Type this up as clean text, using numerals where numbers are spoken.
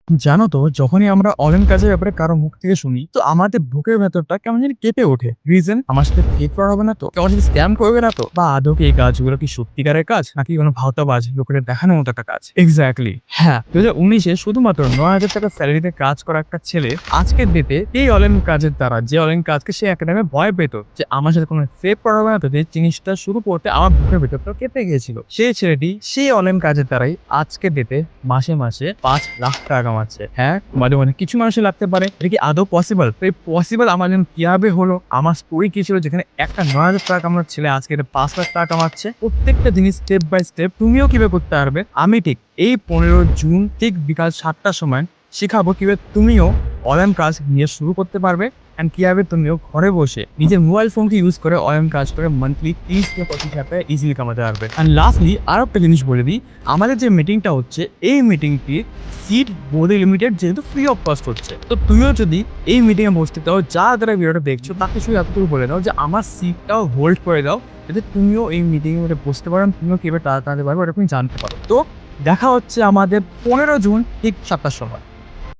জানো তো, যখনই আমরা অনলাইন কাজের ব্যাপারে কারো মুখ থেকে শুনি, তো আমাদের বুকের ভেতরটা কেমন জানি কেঁপে ওঠে। রিজন, আমার সাথে ফেক ফ্রড হবে না তো, কেমন সাথে স্ক্যাম করবে না তো, বা আদৌ কি এই কাজগুলো কি সত্যিকারের কাজ নাকি কোনো ভাওতাবাজ লোকের দেখানোর মতো একটা কাজ। এক্স্যাক্টলি, হ্যাঁ, 2019-এ শুধুমাত্র 9,000 টাকা স্যালারিতে কাজ করা একটা ছেলে আজকের ডেটে এই অনলাইন কাজের দ্বারা, যে অনলাইন কাজকে সে একটা টাইমে ভয় পেত যে আমার সাথে কোনো ফেক ফ্রড হবে না তো, যে জিনিসটা শুরু করতে আমার বুকের ভেতরটা কেঁপে গিয়েছিল। সেই ছেলেটি সেই অনলাইন কাজের দ্বারাই আজকের ডেটে মাসে মাসে 5 লাখ টাকা কামাচ্ছে। হ্যাঁ, মাঝে মাঝে কিছু মানুষের লাগতে পারে এটা কি আদৌ পসিবল, তো এই পসিবল আমার জন্য কিভাবে হলো, আমার স্টোরি কি ছিল যেখানে একটা 9,000 টাকা কামানোর ছেলে আজকে 5 লাখ টাকা কামাচ্ছে। প্রত্যেকটা জিনিস স্টেপ বাই স্টেপ তুমিও কিভাবে করতে পারবে, আমি ঠিক এই 15 জুন ঠিক বিকাল 7টার সময় শেখাবো কিভাবে তুমিও অনলাইন কাজ নিয়ে শুরু করতে পারবে। অ্যান্ড কিভাবে তুমিও ঘরে বসে নিজের মোবাইল ফোনকে ইউজ করে অনলাইন কাজ করে মান্থলি 30 থেকে 25 টাকা ইজিলি কামাতে পারবে। অ্যান্ড লাস্টলি আরো একটা জিনিস বলে দিই, আমাদের যে মিটিংটা হচ্ছে এই মিটিংটি সিট বোর্ডে লিমিটেড, যেহেতু ফ্রি অফ কস্ট হচ্ছে। তো তুমিও যদি এই মিটিংয়ে বসতে চাও, যা যারা ভিডিওটা দেখছো তাকে শুধু এতটুকু বলে দাও যে আমার সিটটাও হোল্ড করে দাও, যাতে তুমিও এই মিটিংয়ে বসতে পারো, তুমিও কিভাবে টাকা পারবে ওটা তুমি জানতে পারো। তো দেখা হচ্ছে আমাদের 15 জুন ঠিক 7টার সময়।